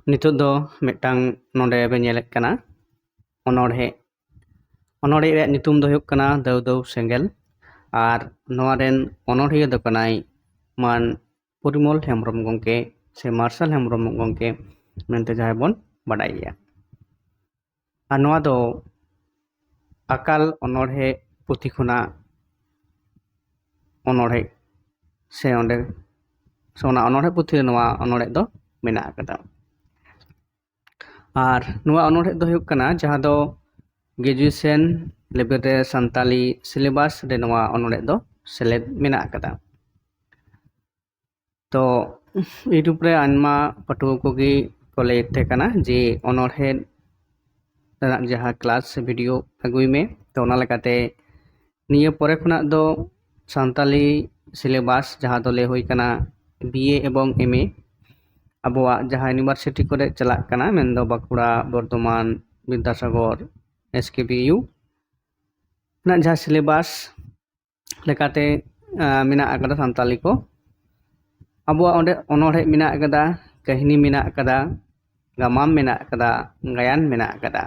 Nituk do mitang nonde be nyelek kana onordhe onordhe rek nyutum do huyuk kana Daw Daw Sengel ar noa ren onordhiya do kanai man Porimol Hembrом gongke se Marshal Hembrом gongke mente jahay bon badaiya ar noa do akal onordhe puthi khona onordhe se onde sona onordhe puthi noa onordhe do mena akada আর নোয়া অনড়হেদ do huyuk kana jaha do graduation level re santali syllabus re noa onordhe do seled mena akada to YouTube re anma patuwa kogi ko lay te kana je onordhe renak jaha class video agui me to ona lekate niya pore khonag do santali syllabus jaha do lay hui kana BA ebong MA abuak jaha university kore chalak kana mendo Bankura Bordhoman Bidyasagar SKPU na jaha syllabus lekate mena akada santali ko abuak onde onordhe mena akada kahini mena akada gamam mena akada gayan mena akada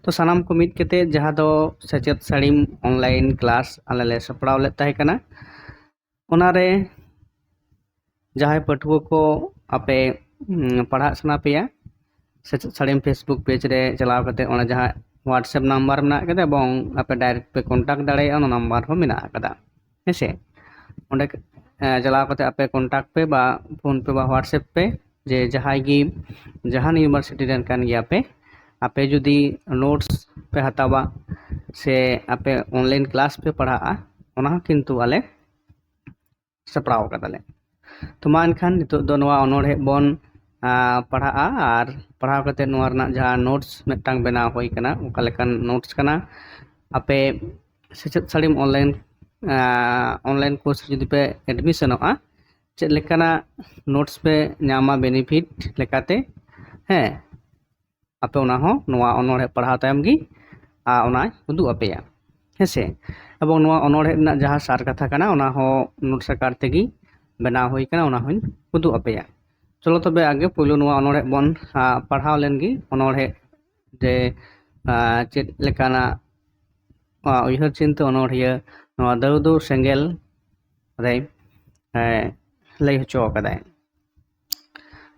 to sanam ko mid kete jaha do sachet sarim online class alale sapraw le tahe kana onare jahay patuwa ko ape padhak sana peya sachet sarim Facebook page re chalaw kate ona jaha WhatsApp number mena akada ebong ape direct pe contact dareya ona number ho mena akada hese onde chalaw kate ape contact pe ba phone pe ba WhatsApp pe je jahay gi jahan university ren kan gya pe ape judi notes pe hatawa se ape online class pe padha'a ona kintu ale sapraw kadale to ma enkhan nituk do noa onordhe bon padha'a ar padhaw kate noa renak jaha notes mitang benaw hoi kana oka lekan notes kana ape sachet salim online course judi pe admissiono'a chet lekana notes pe nyama benefit lekate ape ona ho noa onordhe padhaw tayam gi ona uduk apeya hese ebong noa onordhe renak jaha sar katha kana ona ho notes akar tegi benaw hoi kana ona hoin uduk apeya cholo tobe age poilo noa onordhe bon padhaw len gi onordhe je chet lekana uyhar chinta onordhiya noa Daw Daw Sengel re lay hocho kaday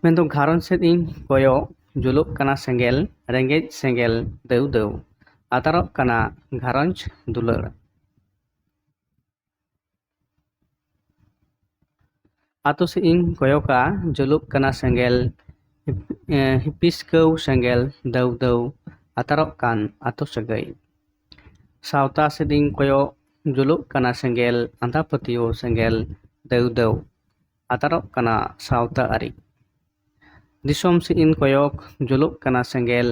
mendo gharon sed ing koyo juluk kana sengel rengej sengel Daw Daw atarok kana gharonj dular ato se ing koyoka juluk kana sengel hipiskau sengel Daw Daw atarok kan ato sagai sauta seding koyo juluk kana sengel antapatio sengel Daw Daw atarok kana sauta ari disom se in koyok juluk kana sengel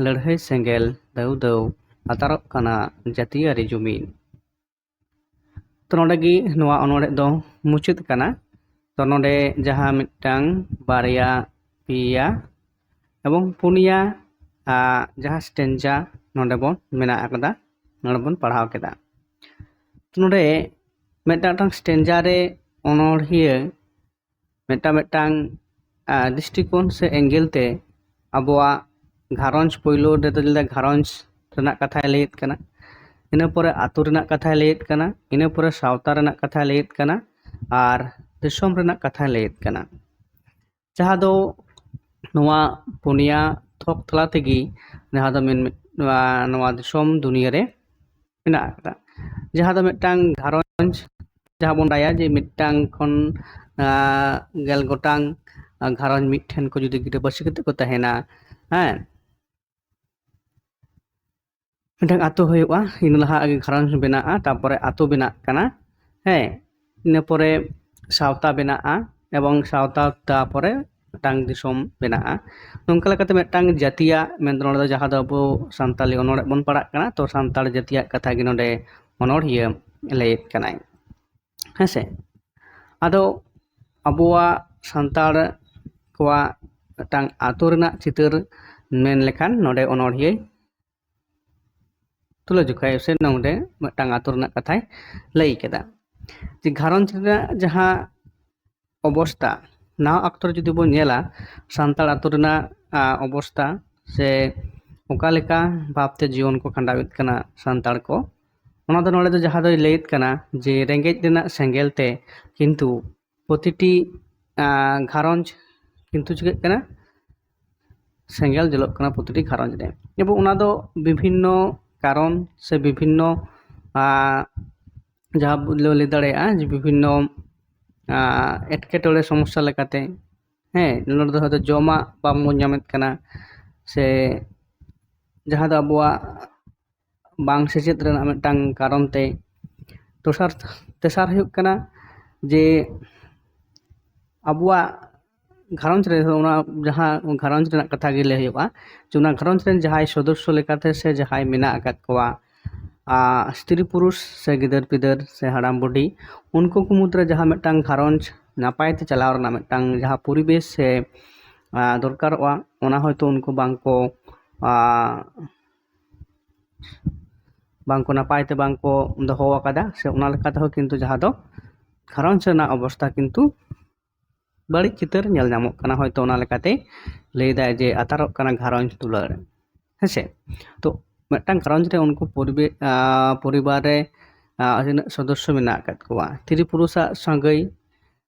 ladhai sengel Daw Daw atarok kana jatiari jumin to nonde gi noa onordhe do muchit kana to nonde jaha mitang barya piya ebong punia jaha stanza nonde bon mena akada nonde bon padhaw keda to nonde mitang stanza re onordhiya mitang दृष्टिकोण से angle ते अबुआ घारंज पोइलो रेदले घारंज रेना कथा लेत कना इना परे आतु रेना कथा लेत कना इना परे सावता रेना कथा लेत कना आर दिसोम रेना कथा लेत कना जहां दो नोआ पुनिया थोक तला तेगी जहां दो नोआ दिसोम दुनिया रे मेना कदा जहां दो मिटांग घारंज जहां bon daya je mitang khon gel gotang gharon mithen ko judi gida basi kate ko tahena mitang ato huyu'a ina laha age gharon bena'a tapore ato benak kana ina pore sawta bena'a ebong sawta tapore mitang disom bena'a nongka lekate mitang jatiya mendo nonde jaha do abu santali onordhe bon padak kana to santal jatiya katha gi nonde onordhiya layet kanai hese ado abuwa santal kowa tang ato renak citar men lekan nonde onordhiya tulo jukai se nonde mitang ato renak kathai lay keda je gharon renak jaha অবস্থা नाव अक्तो रे जुदी bone नेला सान्ताड़ आतो रेना अवस्था से ओकालेका भावते जीवन को खंडावित कना सान्ताड़ को ओना दो नोडे दो जहाँ दो लैत कना जे रेंगेज रेना सेंगेल ते किन्तु प्रतिटी घारंज किन्तु चिकाग कना सेंगेल जलोग कना प्रतिटी घारंज रे एबं ओना दो विभिन्न कारण से विभिन्न जहाँ लैय दाड़ेयेगा जे विभिन्न एटकेटोड़े समस्या लेकाते हाँ नोडे दो हयतो जमाग बांबोन ᱧᱟᱢᱮᱫ कना से जहाँ दो आबोआग बांग सेचेद रेनाग मिदटांग कारण ते तेसार हुयुग कना जे आबोआग घारंज रे ओना जहाँ घारंज रेनाग कथा गे लैय हुयुगा जे ओना घारंज रेन जहांय सदस्य लेकाते से जहांय मेनाग आकाद कोवा स्त्री पुरुष से गिदर पिदर से हाड़ाम बुढ़ी उनको को मुद्रे जहाँ मिदटांग घारंज नापाय ते चलाव रेनाग मिदटांग जहाँ परिवेश से दरकारोगा ओना हयतो उनको बांको नापाय ते बांको दोहो आकादा से ओना लेकाते हो किन्तु जहाँ दो घारंज रेनाग अवस्था किन्तु बाड़िज चितर नेल ᱧᱟᱢᱚᱜ कना हयतो ओना लेकाते लैदाय जे आतारोग कना घारंज तुलना हेसे तो मिदटांग घारंज रे उनको परिवार रे तीनाग सदस्य मेनाग आकाद कोवा स्त्री पुरुषाग सागै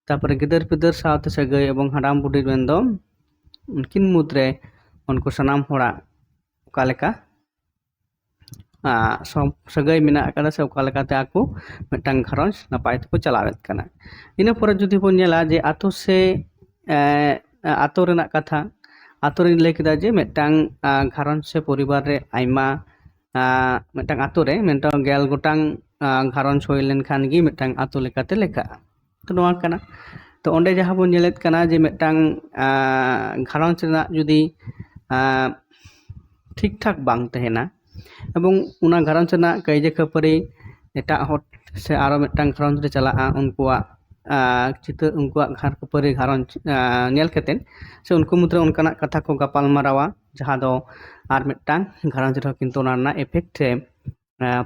तारपरे गिदर पिदर सावते सागै एबं हाड़ाम बुढ़ी रेन दो उनकिन मुद्रे उनको सानाम होड़ाग ओकालेका सागै मेनाग आकादा से ओकालेकाते आको मिदटांग घारंज नापाय तेको चलावेद कना इना परे जुदि बोन नेला जे आतो से आतो रेनाग कथा आतो रे लैय केदा जे मिदटांग घारंज से परिवार रे आयमा मिदटांग आतो रे मिदटांग 10 गोटांग घारंज हुय लेनखान गे मिदटांग आतो लेकाते लेखागा तो नोआ कना तो ओंडे जहाँ बोन नेलेद कना जे मिदटांग घारंज रेनाग जुदि ठीक ठाक बांग तहेना एबं उना घारंज रेनाग कायजे खापारि एटाग हर से आरो मिदटांग घारंज रे चलागा उनकुआग चितर उनकुआग घर खापारि घारंज नेल कातेन से उनको मुद्रे उनकानाग कथा को गापाल मारावा जहाँ दो आर मिदटांग घारंज रे किन्तु ओना रेनाग इफेक्ट से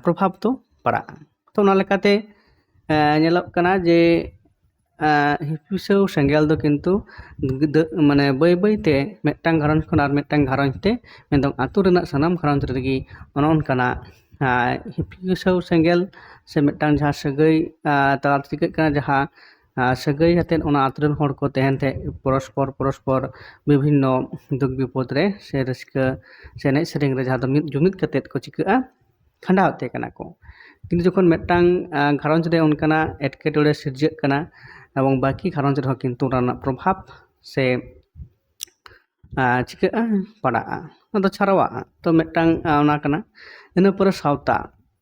प्रभाव तो पड़ागा तो ओना लेकाते नेलोग कना जे हिपिसौ सेंगेल दो किन्तु माने बै बैते मिदटांग घारंज खन आर मिदटांग घारंज ते मेनदों आतो रेनाग सानाम घारंज रेगे ओना ओनकाना हिपिसौ सेंगेल से मिदटांग जहाँ सागै ताला चिकाग कना जहाँ सागै आतेन ओना आतो रेन हर को तहेन ते परस्पर विभिन्न दुख विपद रे से रस्का से एनेज सेरेंग रे जहाँ दो मिद जुमिद कातेद को चिकागा खंडावते कना को किन्तु जखन मिदटांग घारंज रे ओनकाना एटकेटोड़े सिरजाग कना एबं बाकी घारंज रे किन्तु ओना प्रभाव से चिकागा पड़ागा ओना छाड़ावा तो मिदटांग ओना कना इना परे सावता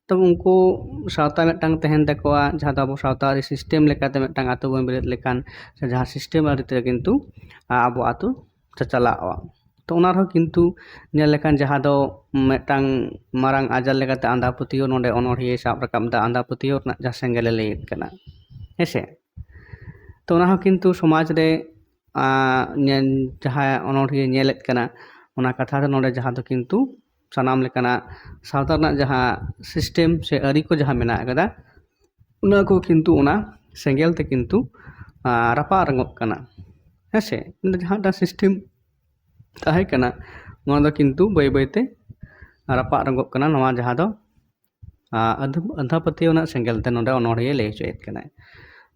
तो उनको सावता मिदटांग तहेन ताकोवा जहाँ दो आबो सावतारि सिस्टेम लेकाते मिदटांग आतो बन बेरेद लेखान से जहाँ सिस्टेम आरिते किन्तु आबो आतो चलावा तो ओना रहो किन्तु नेल लेखान जहाँ दो मिदटांग मारांग आजार लेकाते आंधा पतियो नोडे अनोड़िये साब राकाबदा आंधा पतियो रेनाग जहाँ सेंगेले लैयेद कना हेसे तो ओना हो किन्तु समाज रे जहाँ अनोड़िये नेलेद कना ओना कथा दो नोडे जहाँ दो किन्तु सानाम लेकाना सावता रेनाग जहाँ सिस्टेम से आरि को जहाँ मेनाग आकादा ओना को किन्तु ओना सेंगेल ते किन्तु रापा रंगोग कना हेसे जहाँ सिस्टेम ताहें कना नोआ दो किन्तु बै बैते रापा रंगोग कना नोआ जहाँ दो आंधा पतियो रेनाग सेंगेल ते नोडे अनोड़िये लैय होचोयेद कना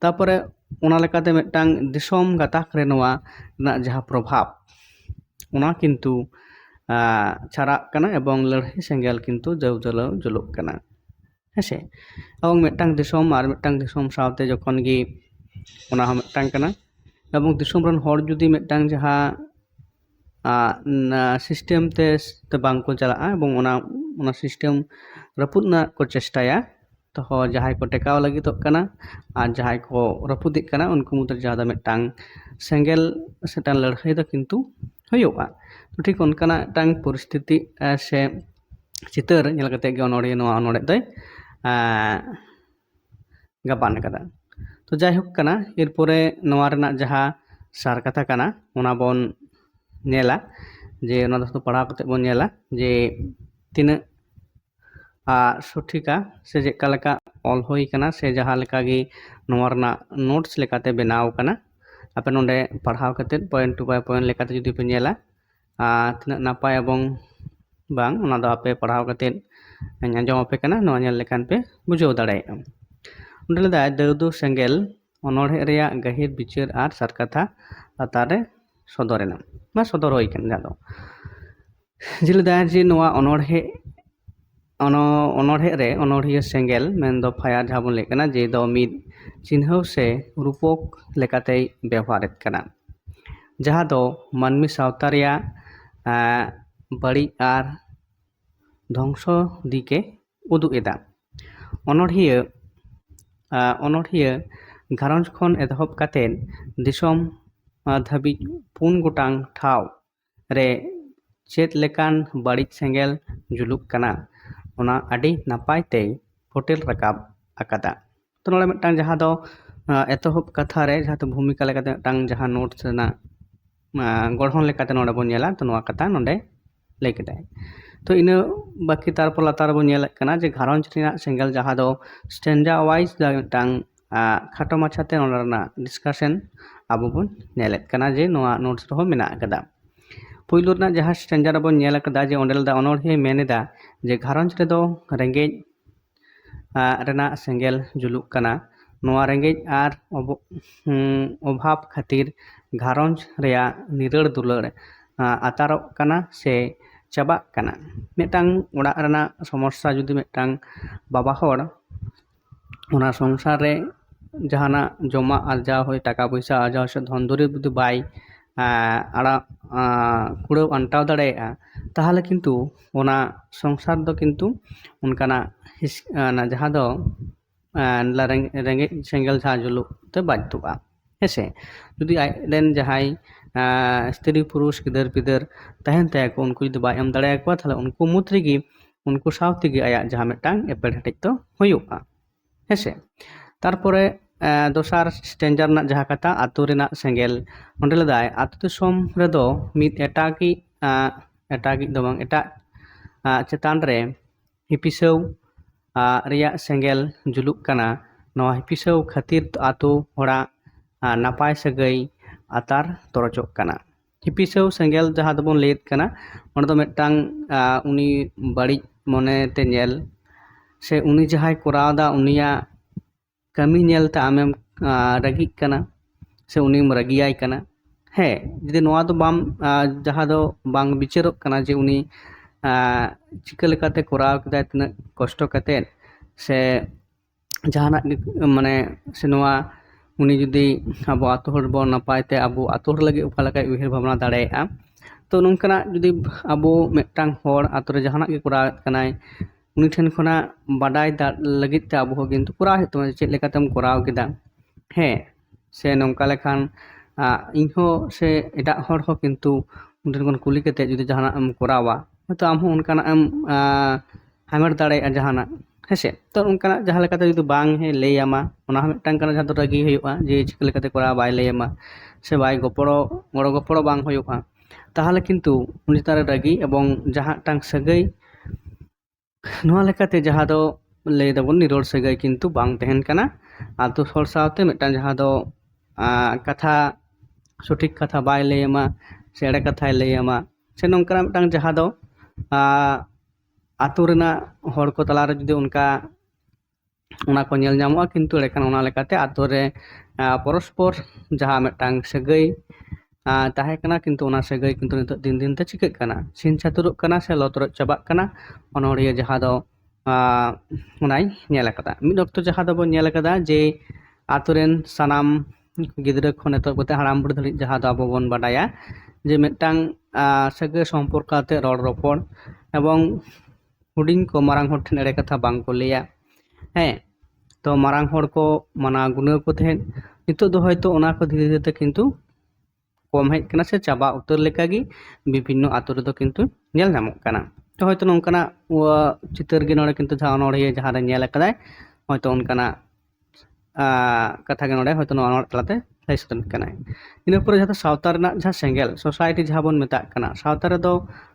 तारपरे ओना लेकाते मिदटांग दिसोम गाताक रे नोआ रेनाग जहाँ प्रभाव ओना किन्तु छाड़ाग कना एबं लड़ाई सेंगेल किन्तु जलाव जुलुग कना हेसे एबं मिदटांग दिसोम आर मिदटांग दिसोम सावते जखन गे ओना हो मिदटांग कना एबं दिसोम रेन हर जुदि मिदटांग जहाँ सिस्टेम ते बांको चलागा एबं ओना सिस्टेम रापुद ना को चेष्टाया तो जहाँ को टेकाव लागिदोग कना आर जहाँ को रापुदिग कना उनको मुद्रे जहाँ दो मिदटांग सेंगेल से लड़ाई दो किन्तु हुयुगा तो ठीक ओनकाना मिदटांग परिस्थिति से चितर नेल काते गे अनोड़िये नोआ अनोड़े दोय गाबान आकादा तो जायहोक कना एरपरे नोआ रेनाग जहाँ सार कथा कना ओना बोन नेला जे ओना दो पढ़ाव काते बोन नेला जे तिनाग सठिका से जेका लेका ऑल हुई कना से जहाँ लेका गे नोआ रेनाग नोट्स लेकाते बनाव कना ape nonde parhaw katet point to point lekate judi pe nyela tinak napai ebong bang ona do ape parhaw katet anjom ape kana no nyel lekan pe bujau daᱲᱮᱭᱟᱜᱼᱟ ᱚᱸᱰᱮ ᱞᱮᱫᱟ ᱫᱟᱹᱣᱫᱩ ᱥᱮᱸᱜᱮᱞ ᱚᱱᱚᱬᱦᱮ ᱨᱮᱭᱟᱜ ᱜᱟᱹᱦᱤᱨ ᱵᱤᱪᱟᱹᱨ ᱟᱨ ᱥᱟᱨ ᱠᱟᱛᱷᱟ ᱞᱟᱛᱟᱨ ᱨᱮ ᱥᱚᱫᱚᱨᱮᱱᱟ ᱵᱟ ᱥᱚᱫᱚᱨ ᱦᱩᱭ ᱟᱠᱟᱱᱟ ᱡᱟᱦᱟᱸ ᱫᱚ ᱡᱮᱞᱮᱫᱟ ᱡᱮ ᱱᱚᱣᱟ ᱚᱱᱚᱬᱦᱮ ᱨᱮ ᱚᱱᱚᱬᱦᱤᱭᱟᱹ ᱥᱮᱸᱜᱮᱞ ᱢᱮᱱᱫᱚ ᱯᱷᱟᱭᱟᱨ ᱡᱟᱦᱟᱸ ᱵᱚᱱ ᱞᱟᱹᱭᱮᱫ ᱠᱟᱱᱟ ᱡᱮ ᱫᱚ ᱢᱤᱫ ᱪᱤᱱᱦᱟᱹᱣ ᱥᱮ ᱨূᱯᱚᱠ ᱞᱮᱠᱟᱛᱮᱭ ᱵᱮᱣᱦᱟᱨᱮᱫ ᱠᱟᱱᱟ ᱡᱟᱦᱟᱸ ᱫᱚ ᱢᱟᱹᱱᱢᱤ ᱥᱟᱶᱛᱟ ᱨᱮᱭᱟᱜ ᱵᱟᱹᱲᱤᱡ ᱟᱨ ধ্বংᱥ দিকে উদুগ এদা অনড়হিয়া ঘারঞ্জ খন এতহব কাতেন দিসম ধাবিজ 4 গোটাং ঠাও রে चेद लेकान बाड़िज सेंगेल जुलुक कना ओना आडी नापाय ते फोटेल रकाब आकादा तो नोडे मिदटांग जहां दो एतहब कथा रे जहां तो भूमिका लेकाते मिदटांग जहां नोट्स ना गढ़हन लेकाते नोडे बोन नेला तो नोआ कथा नोडे लay केदाय तो इन बाकी तारपर लातार बोन नेलक कना जे घारंज रिना सेंगेल जहां दो स्टैंडा वाइज दा मिदटांग खाटो माछाते नोडे ना डिस्कशन आबो बोन नेलक कना जे नोआ नोट्स रहो मेना आकादा पुइलो ना जहां स्टैंडा रे बोन नेल आकादा जे ओंडेल दा अनोढ़े मेनेदा जे घारंज रे दो रेंगेज रेना सेंगेल जुलुक कना नोआ रेंगेज आर अभाव खातिर घारंज रेया निरड़ दुलड़ आतारक कना से चाबाक कना मिदटांग ओड़ा रेना समस्या जुदि मिदटांग बाबा हर ओना संसार रे जहाना जमा आरजाव होय टाका पयसा आरजाव से धन दुरिब जुदि बाय आड़ा कुड़ाव आंटाव दाड़ेया ताहले किन्तु ओना संसार दो किन्तु उनकाना जहां दो रेंगेज सेंगेल जहां जुलुक ते बाध्यता हेसे जुदि आइलेन जहां स्त्री पुरुष गिदर पिदर तहन ताको उनको जुदि बाय एम दाड़ेया को ताहले उनको मुद्रिगी उनको सावतिगी आया जहां मिदटांग एपेड़ हेटेज तो हुयुगा हेसे तारपरे दोसार स्टेंजार ना जहां कथा आतु रेना सेंगेल ओंडे लेदाय आतु दिसोम रेदो मिद एटागी दो बांग एटा चेतान रे हिपिसौ रेया सेंगेल जुलुक कना नोआ हिपिसौ खातिर आतु होड़ा नापाय सगै आतार तोरचोक कना हिपिसौ सेंगेल जहां दो बोन लेत कना ओंडे दो मिदटांग उनी बाड़िज मने ते नेल से उनी जहां कोरावदा उनिया कमी नेलते आमेम रगिक कना से उनी रगियाय कना हे जुदि नोआ दो बाम जहां दो बांग बिचारक कना जे उनी चिका लेकाते कोराव केदा तना कष्ट कते से जहाना माने से नोआ उनी जुदि आबो आतो हर बो नापायते आबो आतो हर लगे उका लगा उहिर भावना दाड़ेया तो नोंकना जुदि आबो मिदटांग हर आतो रे जहाना के कोराव कनाय उनी ठेन खना बाडाय लगित ते आबो किन्तु कोराव हेतु चेद लेकातेम कोराव केदा हे से नोंका लेखान इनहो से एटा हर हो किन्तु उनठेन खन कुली केते जुदि जहाना एम कोरावा तो आम हो उनकाना एम हामेट दाड़ेया जहाना हेसे तो उनकाना जहां लेकाते जुदि बांग हे लैयामा ओना मिदटांग कना जहां दो रगी हुयुआ जे चिका लेकाते कोराव बाय लैयामा से बाय गड़ो गपड़ो बांग हुयुआ ताहले किन्तु उनि तारे रगी एबं जहां टांग सगै नोआ लेकाते जहां दो लay दाबन निरोड़ सगै किन्तु बांग तहन कना आतु हर सावते मिदटांग जहां दो कथा सठिक कथा बाय लैयामा से एड़े कथाय लैयामा से नोंकाना मिदटांग जहां दो आतु रेना हर को तलारे जुदि उनका ओना को नेल ᱧᱟᱢᱚᱜᱼᱟ किन्तु एड़ेखान ओना लेकाते आतु रे परस्पर जहां मिदटांग सगै ताहे कना किन्तु ओना सगै किन्तु नितो दिन दिन ते चिकाक कना सिन छातुरुक कना से लतरक चाबाक कना अनोड़िया जहां दो ओनाय नेल आकादा मिद अक्तो जहां दो बोन नेल आकादा जे आतु रेन सानाम गिदरा खन एतो कते हाराम बुढ़ी धरि जहां दो आबो बोन बाडाया जे मिदटांग सगै सम्पर्काते रड़ रपड़ एवं हुडिंग को मारांग हर ठेन एड़े कथा बांग को लैया हे तो मारांग हर को माना गुना को तहन नितो दो हयतो ओना को धीरे धीरे किन्तु कम हेज कना से चाबा उतर लेकागी विभिन्न आतु रे दो किन्तु नेल ᱧᱟᱢᱚᱜ कना तो हयतो नोंकाना चितर गे नोडे किन्तु जहां अनोड़िया जहां रे नेल आकादाय हयतो उनकाना कथा गे नोडे हयतो नोआ तलाते लay सदन कनाय इना पर जहां सावता रेना जहां सेंगेल सोसाइटी जहां बोन मेता कना सावता रे दो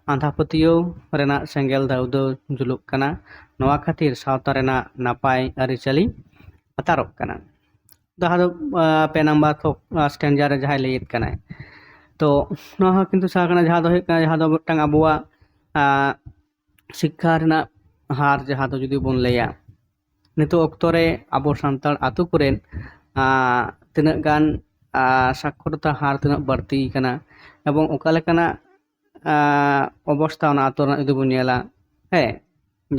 आंधा पतियो रेना सेंगेल दाउदो जुलुक कना नोआ खातिर सावता रेना नापाय आरिचाली आतारक कना ᱡᱟᱦᱟᱸ ᱫᱚ 2 ᱱᱟᱢᱵᱟᱨ ᱥᱴᱮᱱᱡᱟ ᱨᱮ ᱡᱟᱦᱟᱸᱭ ᱞᱟᱹᱭᱮᱫ ᱠᱟᱱᱟᱭ ᱛᱚ ᱱᱚᱣᱟ ᱦᱚᱸ ᱠᱤᱱᱛᱩ ᱥᱟᱦᱟ ᱠᱟᱱᱟ ᱡᱟᱦᱟᱸ ᱫᱚ ᱦᱩᱭᱩᱜ ᱠᱟᱱᱟ ᱡᱟᱦᱟᱸ ᱫᱚ ᱢᱤᱫᱴᱟᱝ ᱟᱵᱚᱣᱟᱜ ᱥᱤক্ষᱟ ᱨᱮᱱᱟᱜ ᱦᱟᱨ ᱡᱟᱦᱟᱸ ᱫᱚ ᱡᱩᱫᱤ ᱵᱚᱱ ᱞᱟᱹᱭᱟ ᱱᱤᱛᱚᱜ ᱚᱠᱛᱚ ᱨᱮ ᱟᱵᱚ ᱥᱟᱱᱛᱟᱲ ᱟᱛᱳ ᱠᱚᱨᱮᱱ ᱛᱤᱱᱟᱹᱜ ᱜᱟᱱ ᱥᱟক্ষᱨᱚᱛᱟ ᱦᱟর ᱛᱤᱱᱟᱹᱜ ᱵᱟᱹᱲᱛᱤ ᱠᱟᱱᱟ এবং ᱚᱠᱟ ᱞᱮᱠᱟᱱᱟᱜ ᱚᱵᱚᱥᱛᱷᱟ ᱚᱱᱟ ᱟᱛᱳ ᱨᱮᱱᱟᱜ ᱡᱩᱫᱤ ᱵᱚᱱ ᱧᱮᱞᱟ ᱦᱮᱸ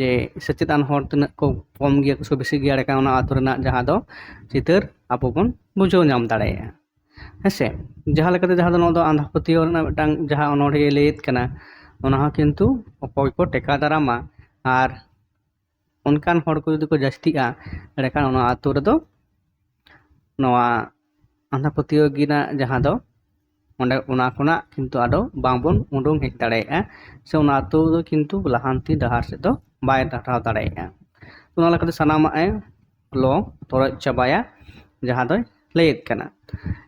ᱡᱮ ᱥᱮᱪᱮᱫᱟᱱ ᱦᱚᱲ ᱛᱤᱱᱟᱹᱜ ᱠᱚ ᱠᱚᱢ ᱜᱮᱭᱟ ᱥᱮ ᱵᱮᱥᱤ ᱜᱮᱭᱟ ᱮᱸᱰᱮᱠᱷᱟᱱ ᱚᱱᱟ ᱟᱛᱳ ᱨᱮᱱᱟᱜ ᱡᱟᱦᱟᱸ ᱫᱚ ᱪᱤᱛᱟᱹᱨ ᱟᱵᱚ ᱵᱚᱱ ᱵᱩᱡᱷᱟᱹᱣ ᱧᱟᱢ ᱫᱟᱲᱮᱭᱟᱜᱼᱟ ᱦᱮᱸᱥᱮ ᱡᱟᱦᱟᱸ ᱞᱮᱠᱟᱛᱮ ᱡᱟᱦᱟᱸ ᱫᱚ ᱱᱚᱣᱟ ᱫᱚ ᱟᱸᱫᱷᱟ ᱯᱟᱹᱛᱭᱟᱹᱣ ᱨᱮᱱᱟᱜ ᱢᱤᱫᱴᱟᱝ ᱡᱟᱦᱟᱸ ᱚᱱᱚᱬᱦᱮ ᱞᱟᱹᱭᱮᱫ ᱠᱟᱱᱟ ᱚᱱᱟ ᱦᱚᱸ ᱠᱤᱱᱛᱩ ᱚᱠᱚᱭ ᱠᱚ ᱴᱮᱠᱟ ᱫᱟᱨᱟᱢᱟ ᱟᱨ ᱚᱱᱠᱟᱱ ᱦᱚᱲ ko ᱡᱩᱫᱤ ᱠᱚ ᱡᱟᱹᱥᱛᱤᱜᱼᱟ ᱮᱸᱰᱮᱠᱷᱟᱱ ᱚᱱᱟ ᱟᱛᱳ ᱨᱮᱫᱚ ᱱᱚᱣᱟ ᱟᱸᱫᱷᱟ ᱯᱟᱹᱛᱭᱟᱹᱣ ᱜᱮᱱᱟᱜ ᱡᱟᱦᱟᱸ ᱫᱚ ᱚᱸᱰᱮ ᱚᱱᱟ ᱠᱷᱚᱱᱟᱜ ᱠᱤᱱᱛᱩ ᱟᱫᱚ ᱵᱟᱝᱵᱚᱱ ᱩᱰᱩᱝ ᱦᱮᱡ ᱫᱟᱲᱮᱭᱟᱜᱼᱟ ᱥᱮ ᱚᱱᱟ ᱟᱛᱳ ᱫᱚ ᱠᱤᱱᱛᱩ ᱞᱟᱦᱟᱱᱛᱤ ᱰᱟᱦᱟᱨ ᱥᱮᱫ ᱫᱚ ᱵᱟᱭ ᱰᱟᱨᱦᱟᱣ ᱫᱟᱲᱮᱭᱟᱜᱼᱟ ᱚᱱᱟ ᱞᱮᱠᱟᱛᱮ ᱥᱟᱱᱟᱢᱟᱜ ᱮ ᱛᱚᱨᱚᱡ ᱪᱟᱵᱟᱭᱟ ᱡᱟᱦᱟᱸ ᱫᱚᱭ ᱞᱟᱹᱭᱮᱫ ᱠᱟᱱᱟ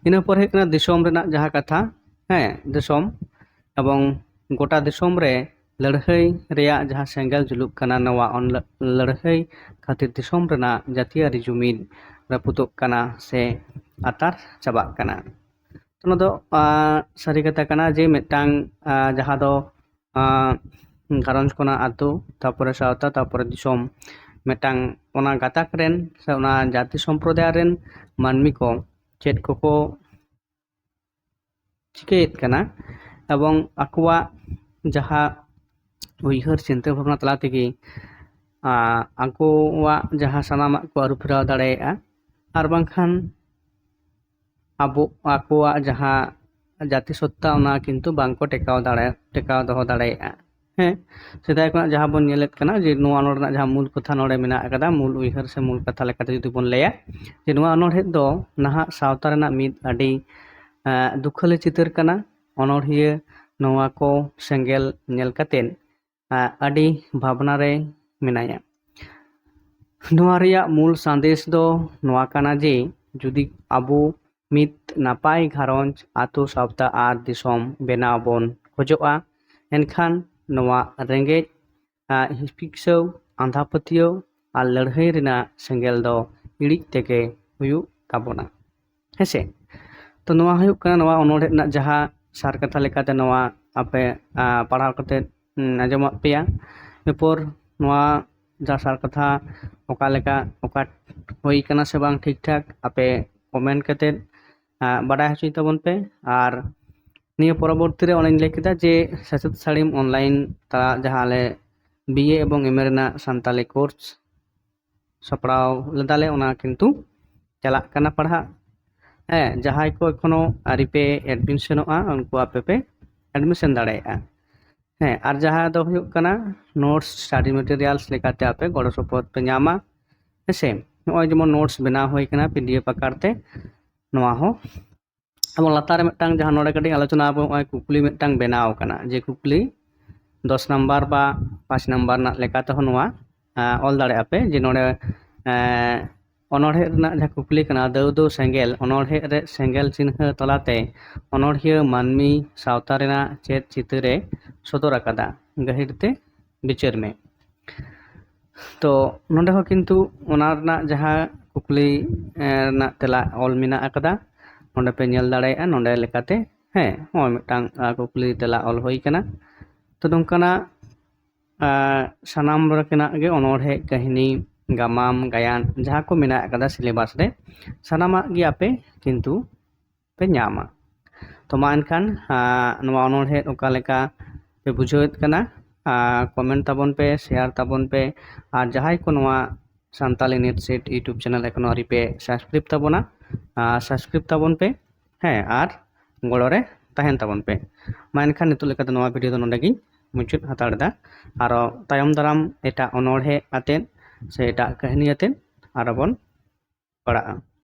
ᱤᱱᱟᱹ ᱯᱚᱨ ᱦᱩᱭᱩᱜ ᱠᱟᱱᱟ ᱫᱤᱥᱚᱢ ᱨᱮᱱᱟᱜ ᱡᱟᱦᱟᱸ ᱠᱟᱛᱷᱟ ᱦᱮᱸ ᱫᱤᱥᱚᱢ এবং গোটা দিশম রে লড়াই রেয়া যাহা সেঙ্গেল জুলুক কানা নওয়া লড়াই খাতির দিশম রেনা জাতীয়ারি জুমিদ রাপুতোক কানা সে আতার চাবাক কানা ᱚᱱᱟ ᱫᱚ ᱥᱟᱹᱨᱤ ᱠᱟᱛᱷᱟ ᱠᱟᱱᱟ ᱡᱮ ᱢᱤᱫᱴᱟᱝ ᱡᱟᱦᱟᱸ ᱫᱚ ᱜᱷᱟᱨᱚᱸᱡᱽ ᱠᱷᱚᱱᱟᱜ ᱟᱛᱳ ᱛᱟᱨᱯᱚᱨᱮ ᱥᱟᱶᱛᱟ ᱛᱟᱨᱯᱚᱨᱮ ᱫᱤᱥᱚᱢ ᱢᱤᱫᱴᱟᱝ ᱚᱱᱟ ᱜᱟᱛᱟᱠ ᱨᱮᱱ ᱥᱮ ᱚᱱᱟ ᱡᱟᱹᱛᱤ ᱥᱚᱢᱯᱨᱚᱫᱟᱭ ᱨᱮᱱ ᱢᱟᱹᱱᱢᱤ ᱠᱚ ᱪᱮᱫ ᱠᱚᱠᱚ ᱪᱤᱠᱟᱹᱭᱮᱫ ᱠᱟᱱᱟ ᱮᱵᱚᱝ ᱟᱠᱚᱣᱟᱜ ᱡᱟᱦᱟᱸ ᱩᱭᱦᱟᱹᱨ ᱪᱤᱱᱛᱟᱹ ᱵᱷᱟᱵᱽᱱᱟ ᱛᱟᱞᱟ ᱛᱮᱜᱮ ᱟᱠᱚᱣᱟᱜ ᱡᱟᱦᱟᱸ ᱥᱟᱱᱟᱢᱟᱜ ᱠᱚ ᱟᱹᱨᱩᱯᱷᱮᱨᱟᱣ ᱫᱟᱲᱮᱭᱟᱜᱼᱟ ᱟᱨ ᱵᱟᱝᱠᱷᱟᱱ ᱟᱠᱚᱣᱟᱜ ᱡᱟᱦᱟᱸ ᱡᱟᱹᱛᱤ ᱥᱚᱛᱛᱟ ᱚᱱᱟ ᱠᱤᱱᱛᱩ ᱵᱟᱝᱠᱚ ᱴᱮᱠᱟᱣ ᱫᱚᱦᱚ ᱫᱟᱲᱮᱭᱟᱜᱼᱟ ᱦᱮᱸ ᱥᱮᱫᱟᱭ ᱠᱷᱚᱱᱟᱜ ᱡᱟᱦᱟᱸ ᱵᱚᱱ ᱧᱮᱞᱮᱫ ᱠᱟᱱᱟ ᱡᱮ ᱱᱚᱣᱟ ᱚᱱᱚᱬᱦᱮ ᱨᱮᱱᱟᱜ ᱡᱟᱦᱟᱸ ᱢᱩᱞ ᱠᱟᱛᱷᱟ ᱱᱚᱰᱮ ᱢᱮᱱᱟᱜ ᱟᱠᱟᱫᱟ ᱢᱩᱞ ᱩᱭᱦᱟᱹᱨ ᱥᱮ ᱢᱩᱞ ᱠᱟᱛᱷᱟ ᱞᱮᱠᱟᱛᱮ ᱡᱩᱫᱤ ᱵᱚᱱ ᱞᱟᱹᱭᱟ ᱡᱮ ᱱᱚᱣᱟ ᱚᱱᱚᱬᱦᱮ ᱫᱚ ᱱᱟᱦᱟᱜ ᱥᱟᱶᱛᱟ ᱨᱮᱱᱟᱜ ᱢᱤᱫ ᱟᱹᱰᱤ ᱫᱩᱠᱷᱟᱹᱞᱤ ᱪᱤᱛᱟᱹᱨ ᱠᱟᱱᱟ ᱚᱱᱚᱬᱦᱤᱭᱟᱹ ᱱᱚᱣᱟ ᱠᱚ ᱥᱮᱸᱜᱮᱞ ᱧᱮᱞ ᱠᱟᱛᱮᱫ ᱟᱹᱰᱤ ᱵᱷᱟᱵᱽᱱᱟ ᱨᱮ ᱢᱮᱱᱟᱭᱟ ᱱᱚᱣᱟ ᱨᱮᱭᱟᱜ ᱢᱩᱞ ᱥᱟᱸᱫᱮᱥ ᱫᱚ ᱱᱚᱣᱟ ᱠᱟᱱᱟ ᱡᱮ ᱡᱩᱫᱤ ᱟᱵᱚ ᱢᱤᱫ ᱱᱟᱯᱟᱭ ᱜᱷᱟᱨᱚᱸᱡᱽ ᱟᱛᱳ ᱥᱟᱶᱛᱟ ᱟᱨ ᱫᱤᱥᱚᱢ ᱵᱮᱱᱟᱣ ᱵᱚᱱ ᱠᱷᱚᱡᱚᱜᱼᱟ ᱮᱱᱠᱷᱟᱱ ᱱᱚᱣᱟ ᱨᱮᱸᱜᱮᱡ ᱦᱤᱯᱤᱠᱥᱟᱹᱣ ᱟᱸᱫᱷᱟ ᱯᱟᱹᱛᱭᱟᱹᱣ ᱟᱨ ᱞᱟᱹᱲᱦᱟᱹᱭ ᱨᱮᱱᱟᱜ ᱥᱮᱸᱜᱮᱞ ᱫᱚ ᱤᱲᱤᱡ ᱛᱮᱜᱮ ᱦᱩᱭᱩᱜ ᱛᱟᱵᱚᱱᱟ ᱦᱮᱸᱥᱮ ᱛᱚ ᱱᱚᱣᱟ ᱦᱩᱭᱩᱜ ᱠᱟᱱᱟ ᱱᱚᱣᱟ ᱚᱱᱚᱬᱦᱮ ᱨᱮᱱᱟᱜ ᱡᱟᱦᱟᱸ ᱥᱟᱨ ᱠᱟᱛᱷᱟ ᱞᱮᱠᱟᱛᱮ ᱱᱚᱣᱟ ᱟᱯᱮ ᱯᱟᱲᱦᱟᱣ ᱠᱟᱛᱮᱫ ᱟᱸᱡᱚᱢᱟᱜ ᱯᱮᱭᱟ ᱮᱨᱯᱚᱨ ᱱᱚᱣᱟ ᱡᱟ ᱥᱟᱨ ᱠᱟᱛᱷᱟ ᱚᱠᱟ ᱞᱮᱠᱟ ᱚᱠᱟ ᱦᱩᱭ ᱠᱟᱱᱟ ᱥᱮ ᱵᱟᱝ ᱴᱷᱤᱠ ᱴᱷᱟᱠ ᱟᱯᱮ ᱠᱚᱢᱮᱱᱴ ᱠᱟᱛᱮᱫ ᱵᱟᱰᱟᱭ ᱦᱚᱪᱚᱭ ᱛᱟᱵᱚᱱ ᱯᱮ ᱟᱨ ᱱᱤᱭᱟᱹ ᱯᱚᱨᱚᱵᱚᱨᱛᱤ ᱨᱮ ᱚᱱᱮᱧ ᱞᱟᱹᱭ ᱠᱮᱫᱟ ᱡᱮ ᱥᱮᱪᱮᱫ ᱥᱟᱹᱲᱤᱢ ᱚᱱᱞᱟᱭᱤᱱ ᱛᱟᱞᱟ ᱡᱟᱦᱟᱸ ᱟᱞᱮ BA এবং MA ᱨᱮᱱᱟᱜ ᱥᱟᱱᱛᱟᱞᱤ ᱠᱳর্স ᱥᱟᱯᱲᱟᱣ ᱞᱮᱫᱟᱞᱮ ᱚᱱᱟ ᱠᱤᱱᱛᱩ ᱪᱟᱞᱟᱜ ᱠᱟᱱᱟ ᱯᱟᱲᱦᱟᱜ ᱦᱮᱸ ᱡᱟᱦᱟᱸᱭ ᱠᱚ ᱮᱠᱷᱚᱱᱳ ᱟᱹᱣᱨᱤᱯᱮ ᱮᱰᱢᱤᱥᱚᱱᱚᱜᱼᱟ ᱩᱱᱠᱩ ᱟᱯᱮ ᱯᱮ ᱮᱰᱢᱤᱥᱚᱱ ᱫᱟᱲᱮᱭᱟᱜᱼᱟ ᱦᱮᱸ ᱟᱨ ᱡᱟᱦᱟᱸ ᱫᱚ ᱦᱩᱭᱩᱜ ᱠᱟᱱᱟ ᱱᱳᱴᱥ ᱥᱴᱟᱰᱤ ᱢᱮটেরিয়াᱞস ᱞᱮᱠᱟᱛᱮ ᱟᱯᱮ ᱜᱚᱲᱚ ᱥᱚᱯᱚᱦᱚᱫ ᱯᱮ ᱧᱟᱢᱟ ᱦᱮᱸᱥᱮ ᱱᱚᱜᱼᱚᱭ ᱡᱮᱢᱚᱱ ᱱᱳᱴᱥ ᱵᱮᱱᱟᱣ ᱦᱩᱭ ᱠᱟᱱᱟ PDF আকার তে ᱱᱚᱣᱟ ᱦᱚᱸ এবং ᱞᱟᱛᱟᱨ ᱨᱮ ᱢᱤᱫᱴᱟᱝ ᱡᱟᱦᱟᱸ ᱱᱚᱰᱮ ᱠᱟᱹᱴᱤᱡ ᱟᱞᱳᱪᱚᱱᱟ ᱟᱵᱚ ᱱᱚᱜᱼᱚᱭ ᱠᱩᱠᱞᱤ ᱢᱤᱫᱴᱟᱝ ᱵᱮᱱᱟᱣ ᱟᱠᱟᱱᱟ ᱡᱮ ᱠᱩᱠᱞᱤ 10 নাম্বার বা 5 নাম্বার ᱨᱮᱱᱟᱜ ᱞᱮᱠᱟ ᱛᱮᱦᱚᱸ ᱱᱚᱣᱟ ᱚᱞ ᱫᱟᱲᱮᱭᱟᱜᱼᱟ ᱯᱮ ᱡᱮ ᱱᱚᱰᱮ ᱚᱱᱚᱬᱦᱮ ᱨᱮᱱᱟᱜ ᱡᱟᱦᱟᱸ ᱠᱩᱠᱞᱤ ᱠᱟᱱᱟ ᱫᱟᱹᱣ ᱫᱟᱹᱣ ᱥᱮᱸᱜᱮᱞ ᱚᱱᱚᱬᱦᱮ ᱨᱮ ᱥᱮᱸᱜᱮᱞ ᱪᱤᱱᱦᱟᱹ ᱛᱟᱞᱟᱛᱮ ᱚᱱᱚᱬᱦᱤᱭᱟᱹ ᱢᱟᱹᱱᱢᱤ ᱥᱟᱶᱛᱟ ᱨᱮᱱᱟᱜ ᱪᱮᱫ ᱪᱤᱛᱟᱹᱨᱮ ᱥᱚᱫᱚᱨ ᱟᱠᱟᱫᱟ ᱜᱟᱹᱦᱤᱨ ᱛᱮ ᱵᱤᱪᱟᱹᱨ ᱢᱮ ᱛᱚ ᱱᱚᱰᱮ ᱦᱚᱸ ᱠᱤᱱᱛᱩ ᱚᱱᱟ ᱨᱮᱱᱟᱜ ᱡᱟᱦᱟᱸ ᱠᱩᱠᱞᱤ ᱨᱮᱱᱟᱜ ᱛᱮᱞᱟ ᱚᱞ ᱢᱮᱱᱟᱜ ᱟᱠᱟᱫᱟ ᱱᱚᱰᱮ ᱯᱮ ᱧᱮᱞ ᱫᱟᱲᱮᱭᱟᱜᱼᱟ ᱱᱚᱰᱮ ᱞᱮᱠᱟᱛᱮ ᱦᱮᱸ ᱱᱚᱜᱼᱚᱭ ᱢᱤᱫᱴᱟᱝ ᱠᱩᱠᱞᱤ ᱛᱮᱞᱟ ᱚᱞ ᱦᱩᱭ ᱠᱟᱱᱟ ᱛᱚ ᱱᱚᱝᱠᱟᱱᱟᱜ ᱥᱟᱱᱟᱢ ᱞᱮᱠᱟᱱᱟᱜ ᱜᱮ ᱚᱱᱚᱬᱦᱮ ᱠᱟᱹᱦᱱᱤ ᱜᱟᱢᱟᱢ ᱜᱟᱭᱟᱱ ᱡᱟᱦᱟᱸ ᱠᱚ ᱢᱮᱱᱟᱜ ᱟᱠᱟᱫᱟ ᱥᱤᱞᱮᱵᱟᱥ ᱨᱮ ᱥᱟᱱᱟᱢᱟᱜ ᱜᱮ ᱟᱯᱮ ᱠᱤᱱᱛᱩ ᱯᱮ ᱧᱟᱢᱟ ᱛᱚ ᱢᱟ ᱮᱱᱠᱷᱟन ᱱᱚᱣᱟ ᱚᱱᱚᱬᱦᱮ ᱚᱠᱟ ᱞᱮᱠᱟ ᱯᱮ ᱵᱩᱡᱷᱟᱹᱣᱮᱫ ᱠᱟᱱᱟ কমেন্ট তাবন পে শেয়ার তাবন পে আর যাহাই ko nowᱟ Santali net set YouTube channel ᱮᱠᱷᱚᱱᱳ ᱟᱹᱣᱨᱤ ᱯᱮ সাবস্ক্রাইব ᱛᱟᱵᱚᱱᱟ সাবস্ক্রাইব ᱛᱟᱵᱚᱱ ᱯᱮ ᱦᱮᱸ ᱟᱨ ᱜᱚᱲᱚ ᱨᱮ ᱛᱟᱦᱮᱱ ᱛᱟᱵᱚᱱ ᱯᱮ ᱢᱟ ᱮᱱᱠᱷᱟᱱ ᱱᱤᱛᱚᱜ ᱞᱮᱠᱟᱛᱮ ᱱᱚᱣᱟ ᱵᱷᱤᱰᱤᱭᱳ ᱫᱚ ᱱᱚᱰᱮ ᱜᱤᱧ ᱢᱩᱪᱟᱹᱫ ᱦᱟᱛᱟᱲ ᱮᱫᱟ ᱟᱨᱚ ᱛᱟᱭᱚᱢ ᱫᱟᱨᱟᱢ ᱮᱴᱟᱜ ᱚᱱᱚᱬᱦᱮ ᱟᱛᱮᱫ ᱥᱮ ᱮᱴᱟᱜ ᱠᱟᱹᱦᱱᱤ ᱟᱛᱮᱫ ᱟᱨᱚ ᱵᱚᱱ ᱯᱟᱲᱟᱜᱼᱟ